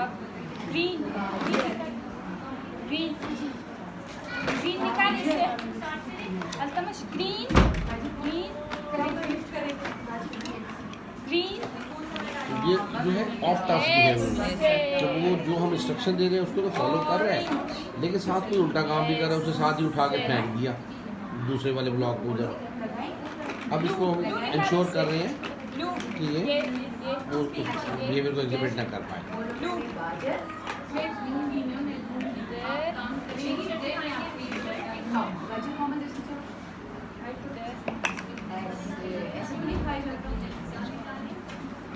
अब green green green निकाल इसे अल्तमश ग्रीन ग्रीन ग्रीन ये जो है ऑफ टास्क बिहेवियर, जब वो जो हम इंस्ट्रक्शन दे रहे हैं उसको तो फॉलो कर रहे हैं लेकिन साथ कोई उल्टा काम भी कर रहा है, उसे साथ ही उठा के फेंक दिया दूसरे वाले ब्लॉक को उधर। अब इसको हम इंश्योर कर रहे हैं कि ये वो बिहेवियर को एग्जिबिट ना कर पाए।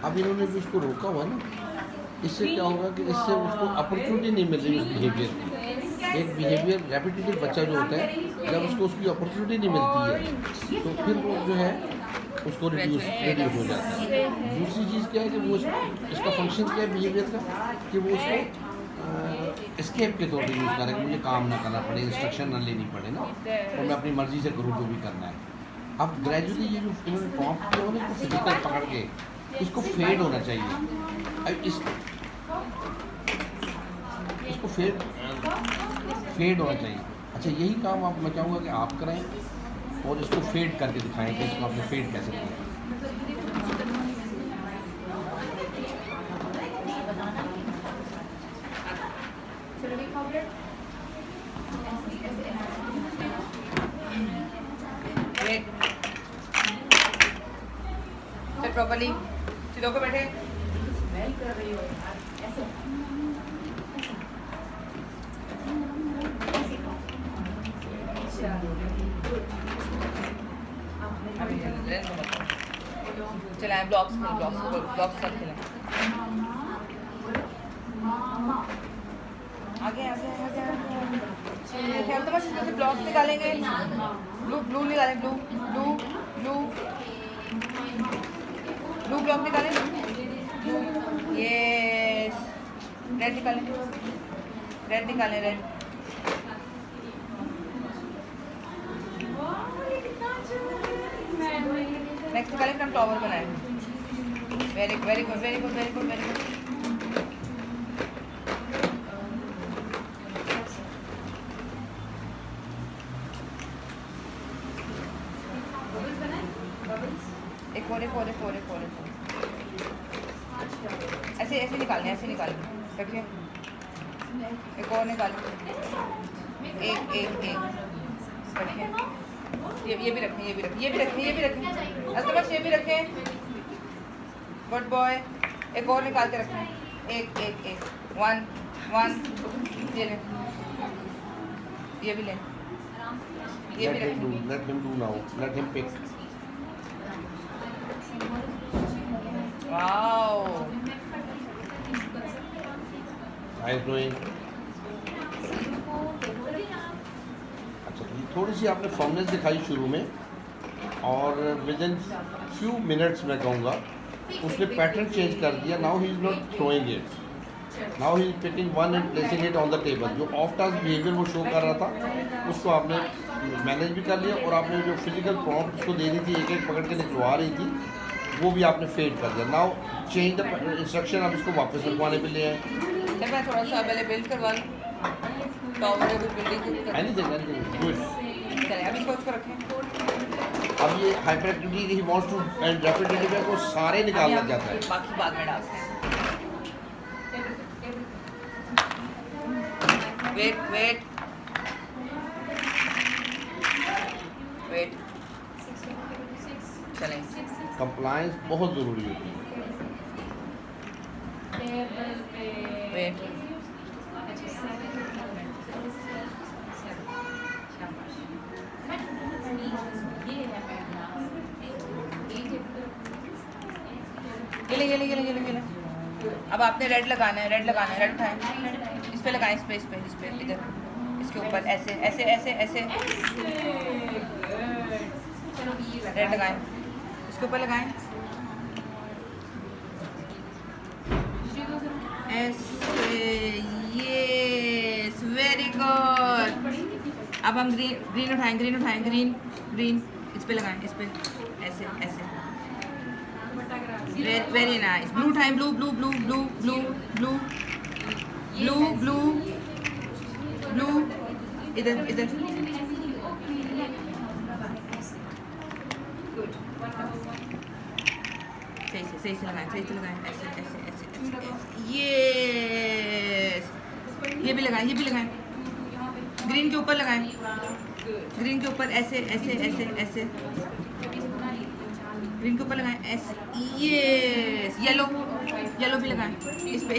अब इन्होंने भी उसको रोका हुआ ना, इससे क्या होगा कि इससे उसको अपॉर्चुनिटी नहीं मिल रही उस बिहेवियर की। एक बिहेवियर रेपिटेटिव बच्चा जो होता है, जब उसको उसकी अपॉर्चुनिटी नहीं मिलती है तो फिर वो जो है उसको रिड्यूस हो जाता है। दूसरी चीज़ क्या है कि वो इसका फंक्शन क्या है बिहेवियर का, कि वो उसको एस्केप के तौर पर यूज़ करें कि मुझे काम ना करना पड़े, इंस्ट्रक्शन ना लेनी पड़े ना, और मैं अपनी मर्ज़ी से करूँ जो भी करना है। अब ग्रेजुअली ये जो इन्होंने प्रॉम्प्ट किया उन्हें फिजिकल पकड़ के इसको फेड होना चाहिए। अब इसको फेड होना चाहिए। अच्छा, यही काम आप मैं चाहूँगा कि आप करें और इसको फेड करके दिखाएं कि इसको आपने फेड कैसे किया। प्रॉपर्ली सीधो को बैठे। स्मेल कर रही हो ऐसे। चलाएं ब्लॉक्स सब खेलें। आगे खेलते बस जैसे ब्लॉक्स निकालेंगे। ब्लू निकालें, ब्लू ब्लॉक निकालें। यस, रेड निकालें, रेड नेक्स्ट निकालें, फिर हम टॉवर बनाएं। Very good. एक और ऐसे निकालने रखिए। एक और निकालें, एक रखिए। ये भी रखें। अल्तमश ये भी रखें। Good boy. एक और निकाल के रखें। एक 1 ये लें, ये भी लें, ये भी रखें। Let him do now. Let him pick. Wow, Eyes doing. अच्छा, थोड़ी सी आपने फॉर्मनेस दिखाई शुरू में, और विद इन फ्यू मिनट्स मैं कहूँगा उसने पैटर्न चेंज कर दिया। Now he is not throwing it, now he is picking one and placing it on the table. जो ऑफ टास्क बिहेवियर वो शो कर रहा था उसको आपने मैनेज भी कर लिया, और आपने जो फिजिकल प्रॉम्प्ट उसको दे रही थी, एक पकड़ के निकलवा रही थी, वो भी आपने फेड कर दिया। नाउ चेंज द इंस्ट्रक्शन, आप इसको वापस रखवाने पे ले आए। मैं थोड़ा सा पहले बिल्ड करवा लूँ, टॉवर बिल्डिंग एनीथिंग गुड। चलिए अब इसको रखें। अब ये हाइपर एक्टिविटी ही वांट्स टू एंड रेपिटेटिव को सारे निकालना चाहता है। बाकी बाद में डालते हैं। वेट चलें। कंप्लायंस बहुत ज़रूरी होती है। वेट ये अब आपने रेड लगाना है, रेड उठाएं, इस पे लगाएं, इस पे इधर, इसके ऊपर ऐसे रेड लगाएं, इसके ऊपर लगाएं ऐसे। Yes, very good. अब हम ग्रीन उठाएं, ग्रीन इस पे लगाएं, इस पे ऐसे। Very nice. ब्लू उठाएं, ब्लू ब्लू ब्लू ब्लू, इधर इधर। गुड, सही से लगाएं, ऐसे ऐसे ऐसे ऐसे। यस, ये भी लगाएं, ग्रीन के ऊपर लगाएं, ग्रीन के ऊपर ऐसे ऐसे ऐसे ऐसे, ग्रीन के ऊपर लगाएं ऐसे। यस, येलो भी लगाएं, इस पे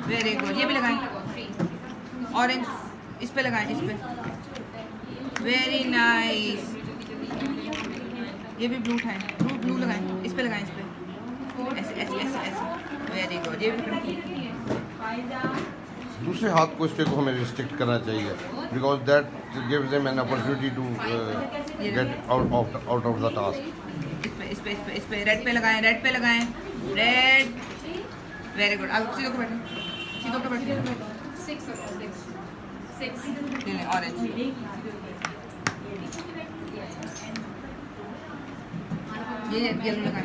वेरी गुड। ये भी लगाएं, ऑरेंज इस पे लगाएं, इस पे। Very nice. ये भी ब्लू उठाएं, ब्लू लगाएं, इस पे लगाएं, इस पे ऐसे ऐसे ऐसे ऐसे। Very good. ये भी दूसरे हाथ को इसके को हमें रिस्ट्रिक्ट करना चाहिए, because that gives them an opportunity to get out of the task. इस पे रेड पे लगाएं, रेड। Very good. अब सीधो के बैठे, ऑरेंज। ये येलो लगाएं।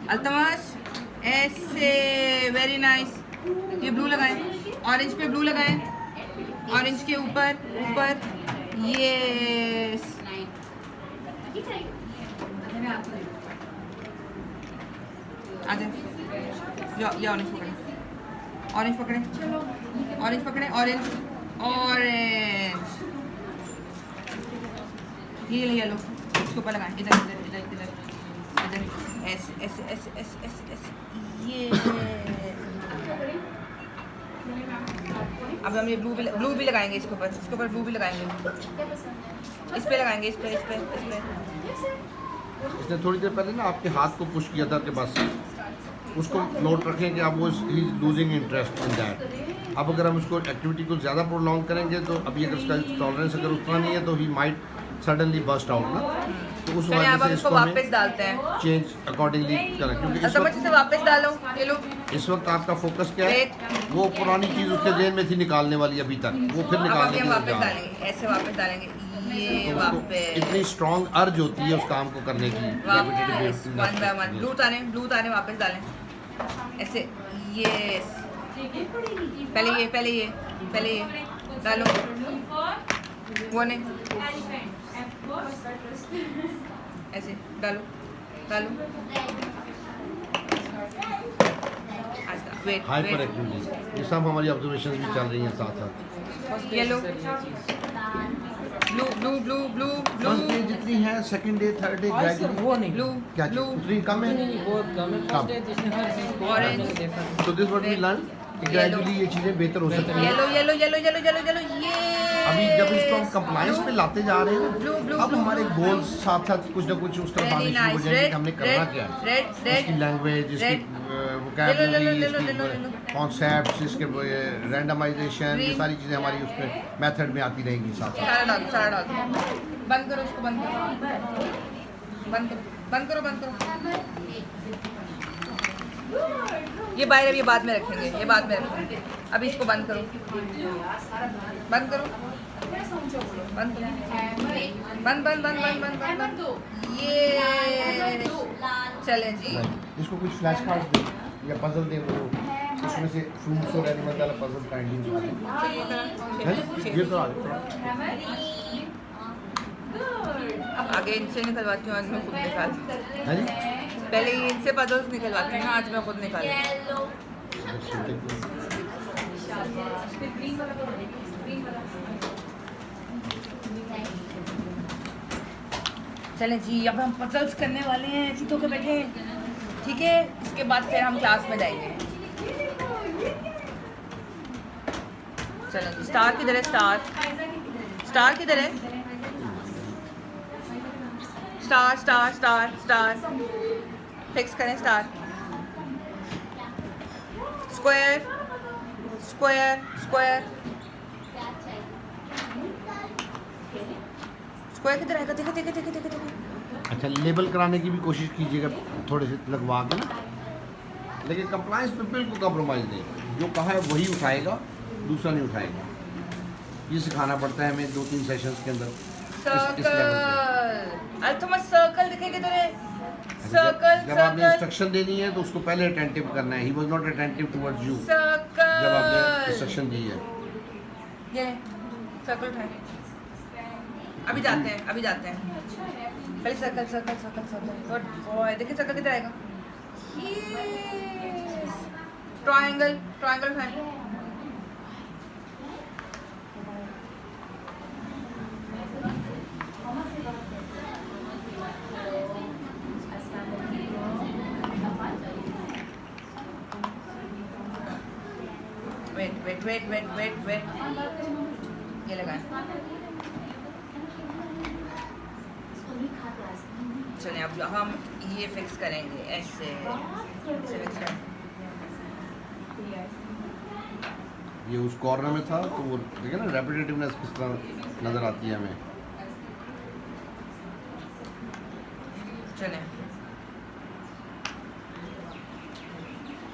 अल्तमाश ऐसे, वेरी नाइस। ये ब्लू लगाएं, ऑरेंज पे ब्लू लगाएं, ऑरेंज के ऊपर। यस, आ जाए। ये ऑरेंज पकड़े, ऑरेंज। ये येलो इसके ऊपर लगाएं, इधर ऐसे ऐसे ऐसे ऐसे ऐसे ऐसे। ये अब हम ये ब्लू भी लगाएंगे इसके ऊपर, ब्लू भी लगाएंगे। इस पे लगाएंगे, इस पे। इसने थोड़ी देर पहले ना आपके हाथ को पुश किया था, आपके पास उसको नोट रखें कि अब वो ही लूजिंग इंटरेस्ट इन दैट। अब अगर हम उसको एक्टिविटी को ज़्यादा प्रोलॉन्ग करेंगे तो अभी अगर उसका टॉलरेंस अगर उतना नहीं है तो he might suddenly burst out ना, तो उस वजह से इसको वापस डालते हैं, चेंज अकॉर्डिंगली करें, क्योंकि इसे वापस डालो। ये लो, इस वक्त आपका फोकस क्या है, वो पुरानी चीज़ उसके जेन में थी निकालने वाली अभी तक, वो फिर निकालने की वापस डालेंगे, ऐसे वापस डालेंगे। ये वापस इतनी स्ट्रॉन्ग अर्ज होती है उस काम को करने की। वन बाय वन ब्लू तारे वापस डालें ऐसे। यस, पहले ये डालो, वो नहीं ऐसे डालो। हाइपर एक्टिविटी, ये सब हमारी ऑब्जर्वेशन भी चल रही हैं साथ साथ। येलो, ब्लू फर्स्ट डे जितनी है, second day, third day gradually वो नहीं, ब्लू क्या उतनी कम है। बहुत कम है। फर्स्ट डे जिसने हर चीज को Orange. देखा। तो दिस व्हाट वी लर्न कि ग्रेजुअली ये चीज़ें बेहतर हो सकती हैं। येलो। ये अभी जब इसको हम कंप्लायंस पे लाते जा रहे हैं, Blue, अब हमारे गोल्स साथ साथ कुछ ना कुछ उस तरफ आने शुरू हो जाएंगे कि हमने करना क्या है। रेड इसकी लैंग्वेज, इसकी वोकैबुलरी, इसकी कॉन्सेप्ट्स, इसके रैंडमाइजेशन, ये सारी चीज़ें हमारी उसमें मेथड में आती रहेंगी साथ साथ। सारा डाल। बंद करो उसको, बंद करो। ये बाहर, अब ये बाद में रखेंगे, अभी इसको बंद करो। बंद। ये चले जी। इसको कुछ फ्लैश कार्ड्स दें या पजल दें, वो उसमें से फ्रूट्स और एनिमल वाला पजल काइंडली बना दें। ये तो आ गया। अब आगे इनसे निकलवाती हूँ, आज मैं खुद निकाल। है जी। पहले इनसे पजल्स निकलवाती हूँ, आज मैं खुद निकाल। चलें जी, अब हम पजल्स करने वाले हैं, सीटों के बैठे, ठीक है। इसके बाद फिर हम क्लास में जाएंगे। चलो, स्टार किधर है? स्टार किधर है? स्टार फिक्स करें। स्टार, स्क्वायर किधर आएगा? देखो। अच्छा, लेबल कराने की भी कोशिश कीजिएगा थोड़े से लगवा के ना, लेकिन कंप्लायंस पे बिल्कुल कॉम्प्रोमाइज़ नहीं। जो कहा है वही उठाएगा, दूसरा नहीं उठाएगा। ये सिखाना पड़ता है हमें 2-3 सेशंस के अंदर इस लेवल पे। सर्कल अल्तमश सर्कल दिखे किधर है? जब सर्कल आपने सर्कल इंस्ट्रक्शन देनी है तो उसको पहले अटेंटिव करना है. He was not attentive towards you जब आपने सर्कल. इंस्ट्रक्शन दी है. ये सर्कल उठाए. अभी जाते हैं, अभी जाते हैं. पहले circle circle circle circle. Good boy. देखिए सर्कल किधर आएगा? ट्रायंगल ट्रायंगल उठाए. वेट. ये लगाएं. चलिए अब हम ये फिक्स करेंगे ऐसे फिक्स करें. ये उस कॉर्नर में था तो वो देखिए ना रेपिटेटिवनेस किस तरह नजर आती है हमें. चलें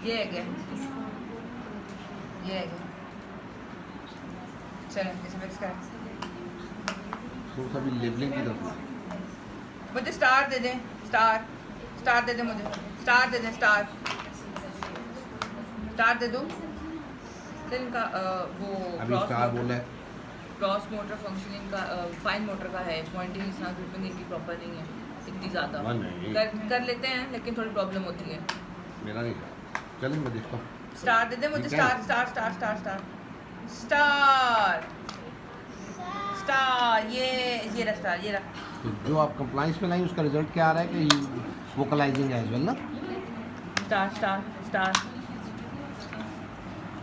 ये है क्या? ये है क्या? चलें इसे फिक्स करें. तो सभी लेबलिंग की तरफ. मुझे स्टार दे दें. स्टार दे दें. मुझे स्टार दे दें. स्टार दे दो. फिर इनका वो अभी स्टार बोला है. क्रॉस मोटर फंक्शनिंग का फाइन मोटर का है. पॉइंटिंग इतना ग्रिपिंग इनकी प्रॉपर नहीं है इतनी ज़्यादा. नहीं. कर लेते हैं लेकिन थोड़ी प्रॉब्लम होती है. मेरा नहीं. चलिए मैं देखता हूँ. स्टार दे दे मुझे. ठीक है. स्टार. ये रहा स्टार. ये रहा. तो जो आप कंप्लाइंस में लाई उसका रिजल्ट क्या आ रहा है कि वोकलाइजिंग एज वेल ना. Star.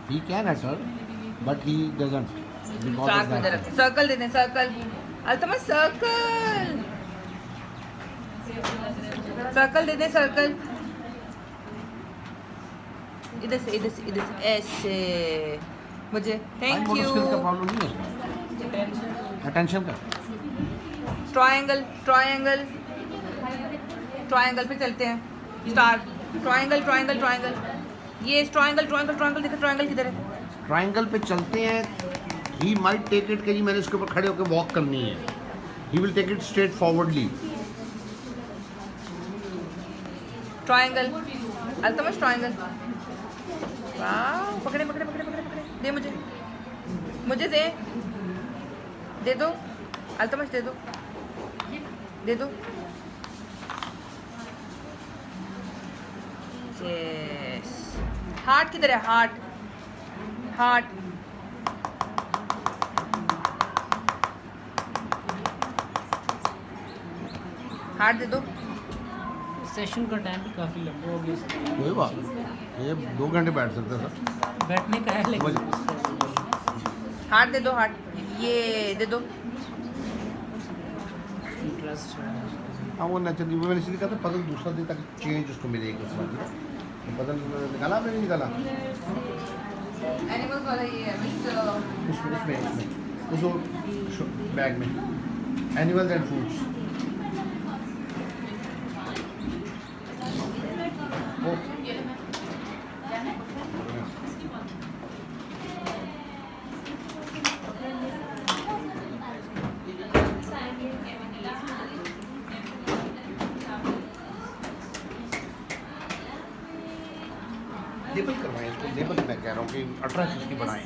He can utter but he doesn't star को इधर रखें. सर्कल दे दें. सर्कल. अल्तमश सर्कल दे दें. सर्कल इधर से ऐसे. मुझे थैंक यू. का प्रॉब्लम नहीं है उसमें. अटेंशन का. ट्रायंगल पे चलते हैं. स्टार. ट्रायंगल. ये ट्रायंगल देखो. ट्रायंगल किधर है? ट्रायंगल पे चलते हैं. ही माइट टेक इट कि जी मैंने इसके ऊपर खड़े होकर वॉक करनी है. He will take it straightforwardly. Triangle. Altamash triangle. वाह. पकड़े. दे मुझे दे दो. अल्तमश दे दो. यस. हार्ट किधर है? हार्ट दे दो. सेशन का टाइम भी काफ़ी लंबा हो गया. कोई बात नहीं. ये 2 घंटे बैठ सकते हैं सर. बैठने का है लेकिन हार्ट दे दो. ये दे दो. इंटरेस्ट हाँ वो नेचुरली वो मैंने इसलिए कहा था पजल दूसरा दिन ताकि चेंज उसको मिले एक बार. पजल निकाला आपने नहीं निकाला. एनिमल वाला ये है उसमें उस बैग में एनिमल्स एंड फूड्स. लेबल करवाएं इसको. लेबल मैं कह रहा हूँ कि अट्रैक्ट इसकी बढ़ाएं.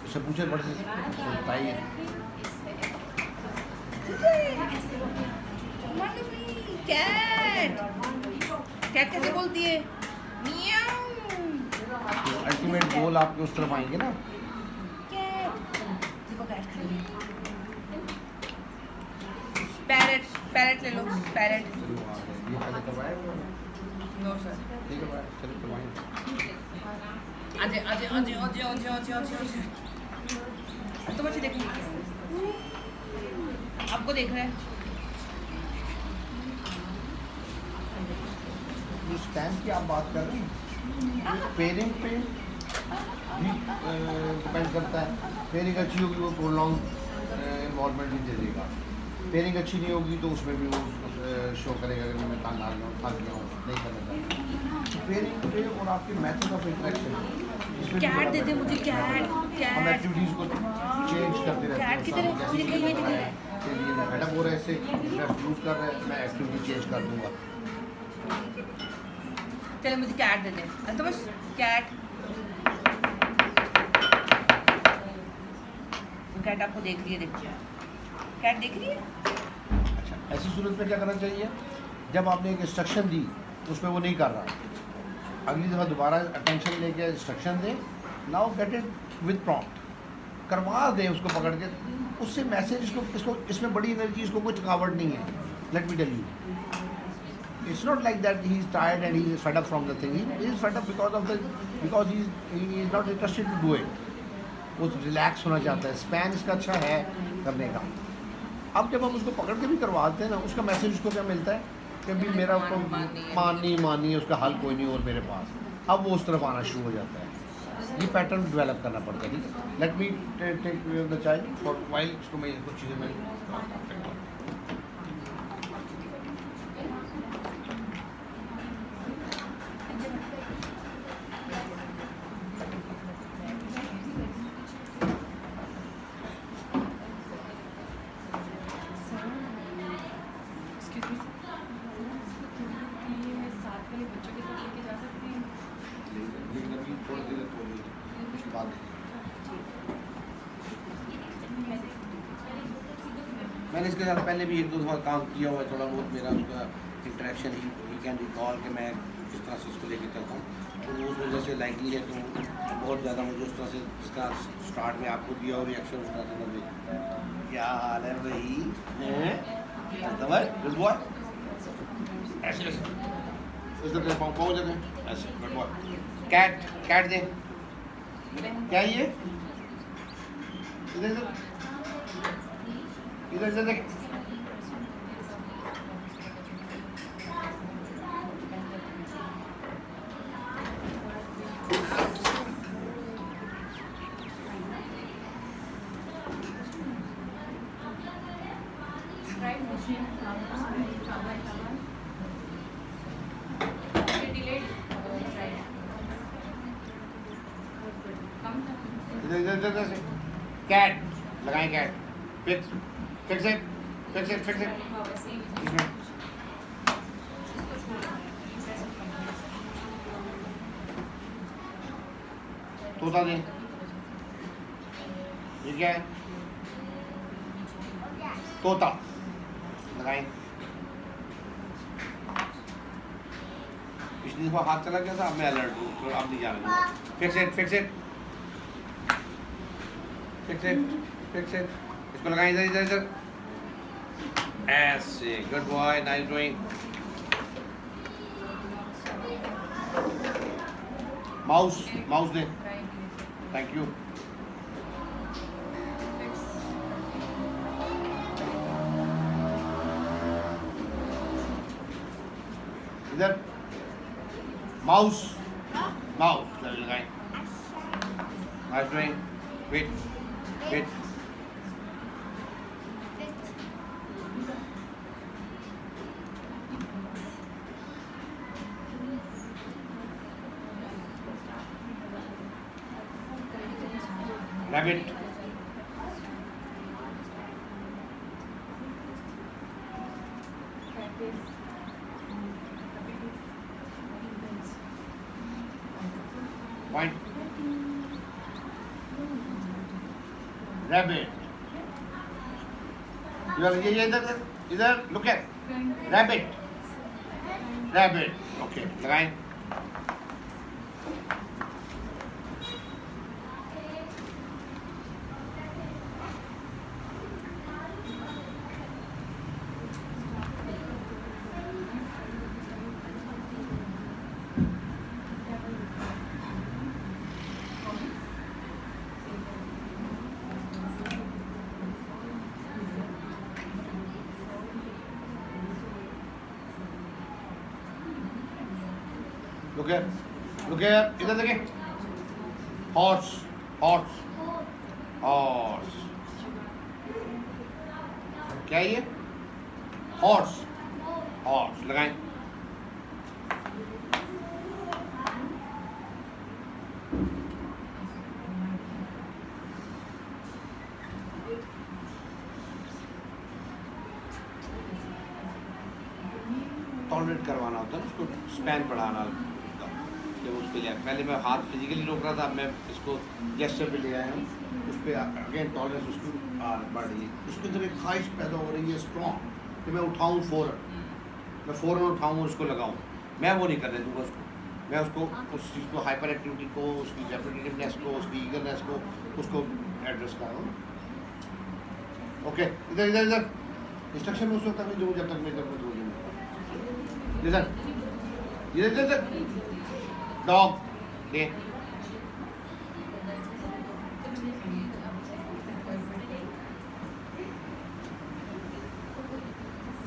इससे पूछे बड़े से बताइए. कैट कैसे बोलती है? अल्टीमेट गोल आपके उस तरफ आएंगे ना. पैरेट ले लो. पैरेट. ये पहले करवाएं. No sir. ठीक है चलिए करवाएं. आजे. तो बच्चे देखो. आपको देख रहे हैं. जो स्टैम्प की आप बात कर रहे हैं पेयरिंग पे भी डिपेंड करता है. पेयरिंग अच्छी होगी वो प्रोलॉन्ग इन्वॉल्वमेंट भी दे देगा. पेयरिंग अच्छी नहीं होगी तो उसमें भी वो शो करेगा कि मैं तंग आ गया हूँ, थक गया हूँ, नहीं करना चाहता. पेयरिंग पे और आपके मेथड ऑफ इंटरेक्शन कैट दे दे मुझे. हम एक्टिविटीज़ को चेंज करते रहते हैं. कैट किधर है? मेटाफोर है ऐसे इंटरेस्ट लूज कर रहा है, मैं एक्टिविटी चेंज कर दूंगा। चलो मुझे कैट दे दे। तो बस कैट कैट आपको देख रही है, देखिए कैट देख रही है। अच्छा, ऐसी सूरत में क्या करना चाहिए? जब आपने एक इंस्ट्रक्शन दी उसमें वो नहीं कर रहा, अगली दफ़ा दोबारा अटेंशन लेके इंस्ट्रक्शन दें। Now get it with prompt, करवा दें उसको पकड़ के, उससे मैसेज इसको इसमें बड़ी एनर्जी, इसको कोई थकावट नहीं है। Let me tell you, it's not like that he is tired and he is fed up from the thing. He is fed up because he is not interested to do it. वो relax होना चाहता है, span इसका अच्छा है करने का। अब जब हम उसको पकड़ के भी करवाते हैं ना, उसका मैसेज उसको क्या मिलता है कि भी मेरा उसको माननी है, उसका हल कोई नहीं और मेरे पास। अब वो उस तरफ आना शुरू हो जाता है। ये पैटर्न डेवलप करना पड़ता है। Let me take the child for while, इसको मैं कुछ चीज़ें मैं थोड़ी देर उसके बाद मैंने इसके साथ पहले भी एक दो दफ़ा काम किया हुआ है, थोड़ा बहुत मेरा उसका इंटरेक्शन ही कैन रिकॉल कि मैं किस तरह से इसको लेके चलता हूँ। तो उस वजह से लाइकली है कि बहुत ज़्यादा मुझे उस तरह से, जिस तरह स्टार्ट में आपको दिया और रिएक्शन उस तरह से लगे। क्या हाल है भाई? गुड बॉय, ऐसे ऐसे इस तरह पाँव जगह ऐसे, गुड बॉय। कैट कैट दे, क्या ये इधर इधर इधर देख, इधर इधर इधर से कैट लगाएं, cat fix fix it fix it fix it. इसमें तोता दे, ये क्या है? तोता लगाएं। पिछली दफा हाथ चला गया था, अब मैं अलर्ट हूँ, तो अब नहीं जा रहा। Fix it fix it fix it fix it. इसको लगाएं इधर इधर इधर ऐसे, good boy, nice doing. Mouse mouse दे, थैंक यू। इधर माउस माउस लगाएं, nice doing. Wait wait, rabbit, point, rabbit, ये इधर इधर, look at rabbit rabbit, okay, लगाएं। Look here, इधर देखिए, हॉर्स हॉर्स हॉर्स, क्या ये? हॉर्स हॉर्स लगाएं। टॉलरेट करवाना होता है, उसको स्पैन बढ़ाना उसका, जब उसके लिए पहले मैं हाथ फिजिकली रोक रहा था, अब मैं इसको जेस्चर पे ले आया हूँ, उस पर अगेन टॉलरेंस उसकी बढ़ रही है, उसके अंदर एक ख्वाहिश पैदा हो रही है स्ट्रॉन्ग कि मैं उठाऊँ फ़ौरन, मैं फ़ौरन उठाऊँ और उसको लगाऊँ। मैं वो नहीं करने दूँगा उसको, मैं उसको उस चीज़ को, हाइपर एक्टिविटी को, उसकी रेपिटेटिवनेस को, उसकी ईगरनेस को, उसको एड्रेस कर रहा हूँ। ओके, इधर इधर इधर इंस्ट्रक्शन में उस वक्त तक जो जब तक मैं जब तक इधर इधर इधर डॉग दे,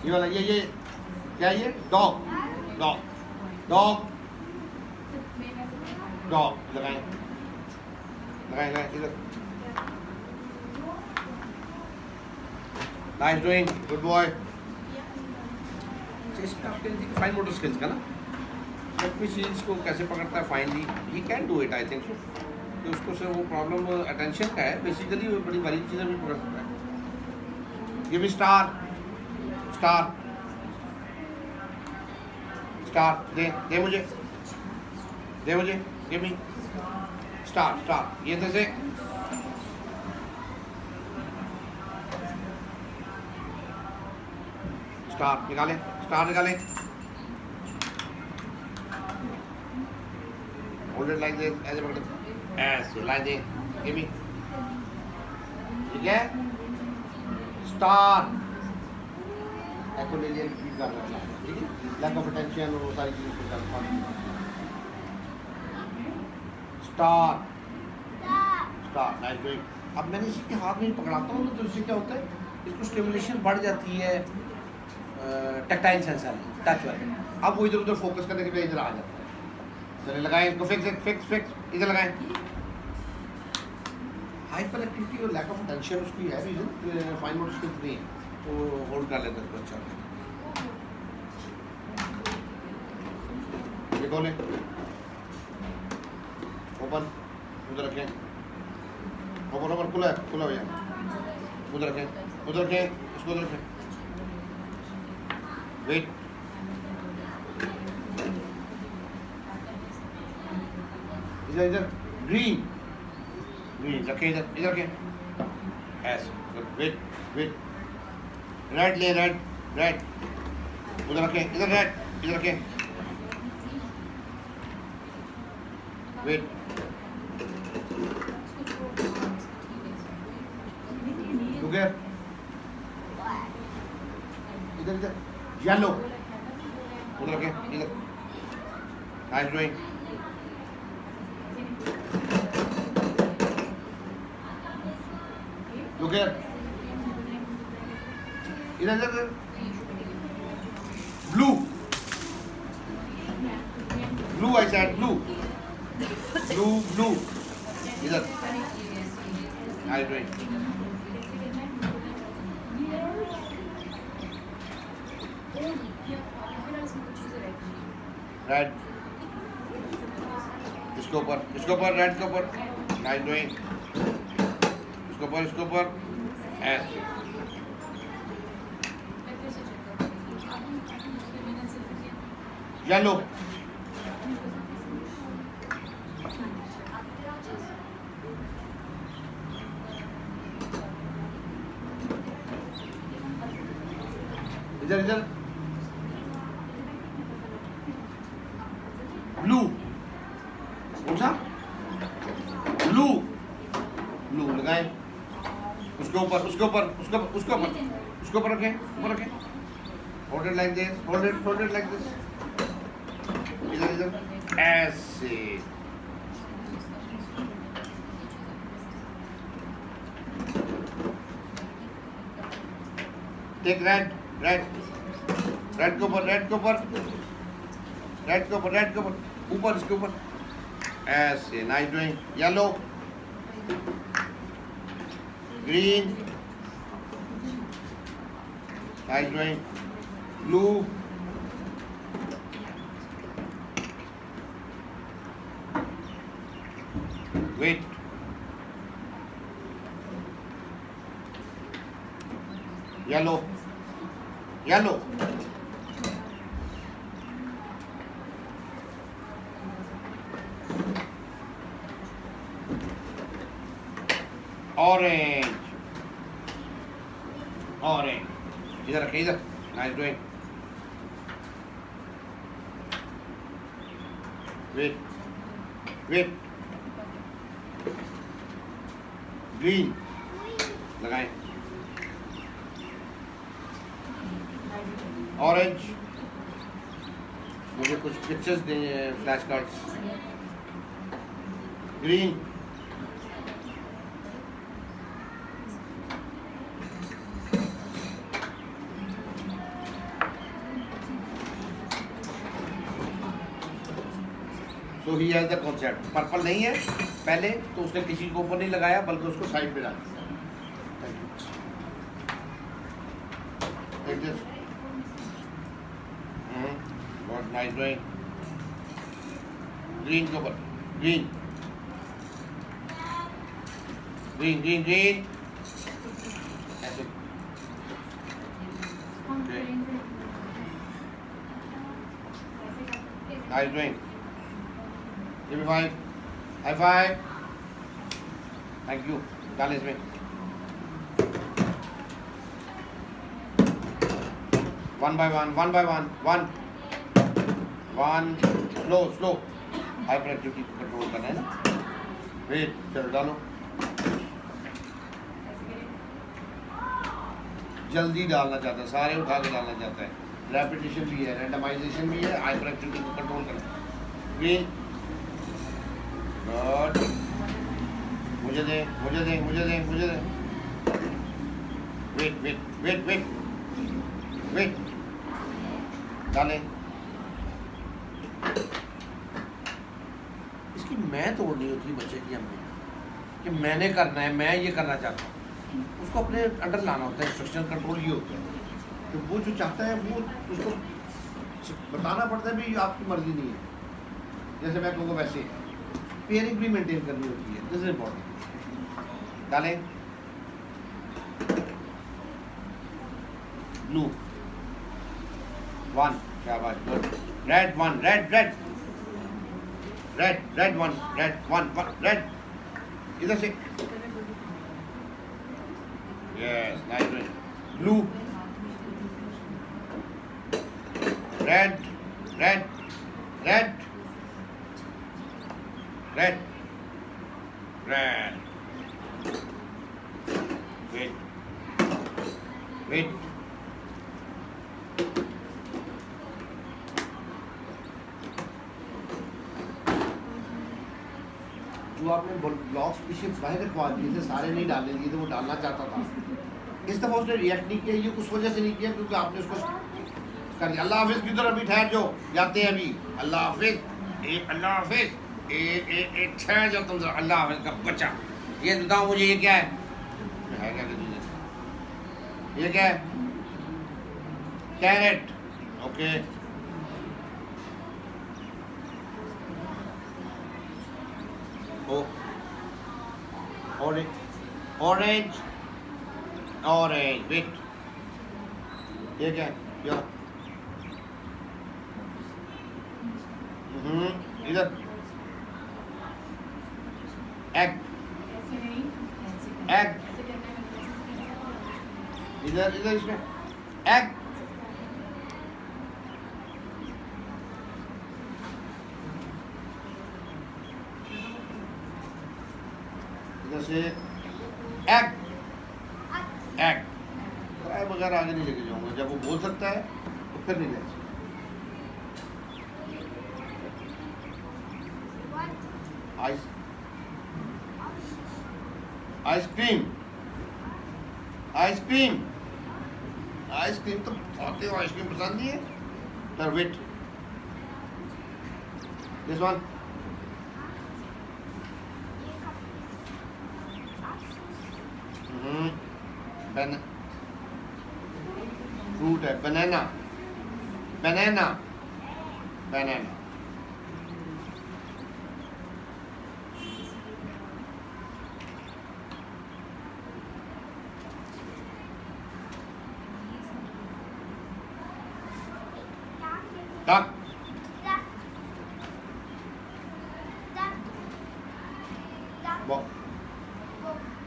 ये वाला ये क्या, ये डॉग डॉग डॉग डॉग लगाएं लगाएं लगाएं इधर। Nice doing, good boy. इसमें आपके फाइन मोटर स्किल्स का ना, अपनी चीज़ को कैसे पकड़ता है finally, he can do it, I think so. तो उसको से वो प्रॉब्लम अटेंशन का है बेसिकली, वो बड़ी बड़ी चीज़ें भी पकड़ सकता है। Give me star star star, दे मुझे, दे मुझे, गिव मी स्टार स्टार, ये जैसे स्टार निकालें, स्टार निकालें, होल्ड इट लाइक दिस, ऐसे पकड़े, ऐसे लाइन दे, गिव मी, ठीक है, स्टार एको ले लिया, रिपीट कर रहा है, ठीक है, लैक ऑफ अटेंशन और वो सारी चीज़ को करना, स्टार स्टार, नाइस डूइंग। अब मैंने इसके हाथ में पकड़ाता हूँ तो इससे क्या होता है, इसको स्टिमुलेशन बढ़ जाती है, टैक्टाइल सेंसर टच वाले, अब वो इधर उधर फोकस करने के लिए इधर आ जाता है। चलिए लगाएं इसको, फिक्स फिक्स फिक्स, इधर लगाएं। हाइपर एक्टिविटी और लैक ऑफ अटेंशन उसकी है रीजन, फाइन मोटर स्किल्स नहीं है, तो होल्ड कर लेते हैं इसको। अच्छा ये खोलें, ओपन, उधर रखें, ओपन ओपन, खुला है, खुला भैया, उधर रखें, उधर रखें, इसको उधर रखें, वेट, इधर इधर, ग्रीन ग्रीन रखें, इधर इधर रखें, ऐसे, वेट वेट, रेड ले, रेड रेड, उधर रखें, इधर रेड, इधर रखें, वेट, टुगेदर, इधर इधर, येलो, उधर रखें, इधर, नाइस डूइंग, टुगेदर, इधर इधर, blue blue, I said blue blue blue, इधर, नाइस डूइंग, रेड, इसके ऊपर रेड के ऊपर, नाइस डूइंग, इसके ऊपर ऐसे, येलो, इधर इधर, ब्लू, कौन सा ब्लू, ब्लू लगाए, उसके ऊपर रखें, hold it like this, hold it like this, इधर ऐसे, टेक रेड के ऊपर, इसके ऊपर ऐसे, nice doing, yellow, green, nice doing, blue, wait, yellow, orange orange, इधर रखे इधर, nice doing, wait wait, green लगाएं, ऑरेंज, मुझे कुछ पिक्चर्स दें, flash cards, green, so he has the concept. Purple नहीं है पहले तो उसने किसी को ऊपर नहीं लगाया बल्कि उसको साइड पे डाल दिया। बहुत नाइस डूइंग, ग्रीन के ऊपर, ग्रीन ग्रीन ग्रीन ग्रीन, ऐसे nice doing, give me 5, high five, thank you, डालें इसमें, one by one, one, slow, hyper activity control करना है ना, वेट, चलो डालो, जल्दी डालना चाहता है, सारे उठा के डालना चाहता है, रेपिटेशन भी है, रैंडमाइजेशन भी है, हाइपर एक्टिविटी को कंट्रोल करना, ग्रीन, गुड, मुझे दे, वेट, डालें, इसकी मैं तोड़नी होती है बच्चे की हमने, कि मैंने करना है, मैं ये करना चाहता हूँ, उसको अपने अंडर लाना होता है, इंस्ट्रक्शन कंट्रोल ये होता है, तो वो जो चाहता है वो उसको बताना पड़ता है भी आपकी मर्जी नहीं है, जैसे मैं कहूँगा वैसे पेयरिंग भी मेंटेन करनी होती है, दिस इज इम्पोर्टेंट, डालें, ब्लू, 1, शाबाश, गुड, रेड 1, रेड 1, रेड, इधर से, yes, nice, blue, red, wait, जो आपने ब्लॉक्स पीछे बाहर रखवा दिए थे, सारे नहीं डालने दिए थे, वो डालना चाहता था, इस दफ़ा उसने रिएक्ट नहीं किया, ये उस वजह से नहीं किया क्योंकि आपने उसको कर दिया। अल्लाह हाफिज़ किधर, अभी ठहर जाओ, जाते हैं अभी, अल्लाह हाफिज़, ठहर जाओ तुम, अल्लाह हाफिज़ का बच्चा, ये बताओ मुझे ये क्या है क्या तुझे, ये क्या है, कैरेट, ओके, ऑरेंज, वेट, ये क्या है, इधर, एग, इधर इसमें, एग, इधर से एग वगैरह आगे नहीं लेके जाऊंगा, जब वो बोल सकता है तो फिर नहीं जाएगा। आइसक्रीम तो खाते हो, आइसक्रीम पसंद नहीं है, तर वेट, दिस वन, फ्रूट है, बनाना, duck,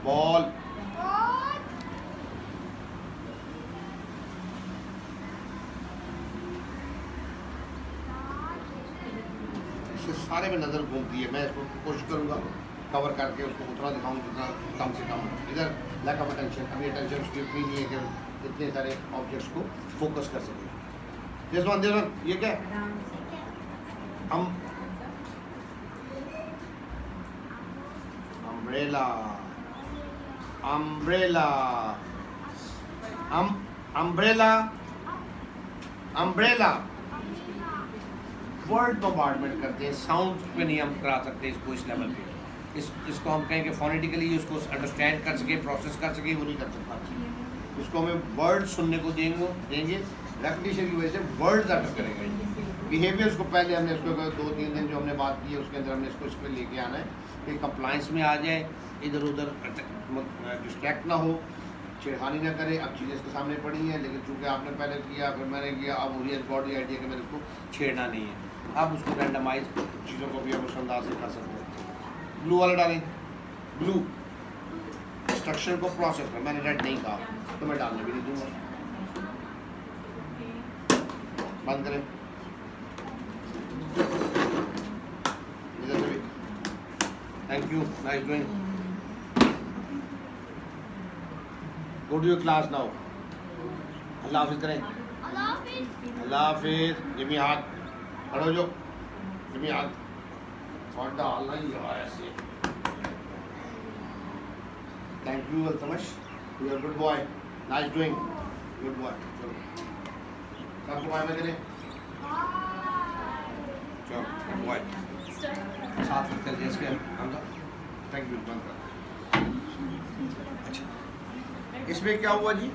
ball, सारे में नज़र घूमती है। मैं इसको कोशिश करूँगा कवर करके उसको उतना दिखाऊँ जितना कम से कम। इधर लैक ऑफ अटेंशन, अभी अटेंशन उसकी इतनी नहीं है कि इतने सारे ऑब्जेक्ट्स को फोकस कर सके। दिस वन ये क्या है? Umbrella, umbrella, umbrella, umbrella. Word bombardment करते हैं, साउंड पे नहीं हम करा सकते इसको इस लेवल पे। इसको हम कहें कि फोनेटिकली उसको अंडरस्टैंड कर सके, प्रोसेस कर सके, वो नहीं कर सकता। उसको हमें वर्ड सुनने को देंगे, रेपिटेशन की वजह से वर्ड्स अटर करेगा। बिहेवियर्स को पहले हमने इसको 2-3 दिन जो हमने बात की है उसके अंदर हमने इसको इस पर लेके आना है कि कंप्लाइंस में आ जाए, इधर उधर डिस्ट्रैक्ट ना हो, छेड़खानी ना करे। अब चीज़ें इसके सामने पड़ी हैं, लेकिन चूँकि आपने पहले किया फिर मैंने किया, अब वही गॉड आइडिया कि मैंने इसको छेड़ना नहीं है। अब उसको रैंडमाइज चीज़ों को भी हम उस अंदाज से कर सकते हैं। ब्लू वाला डालें, ब्लू स्ट्रक्चर को प्रोसेस कर। मैंने रेड नहीं कहा तो मैं डालने भी नहीं दूंगा। बंद करें, इधर से भी। Thank you, nice doing. Go to your class now. अल्लाह हाफिज करें। अल्लाह हाफिज। गिव मी हाथ, खड़े हो जाओ, गिव मी हाथ। और डालना ही है ऐसे। Thank you Altamash, you are good boy, nice doing, good boy. चलो सबको बाय बाय करें। चलो गुड बॉय, साथ में चल इसके अंदर। Thank you. अच्छा, इसमें क्या हुआ जी?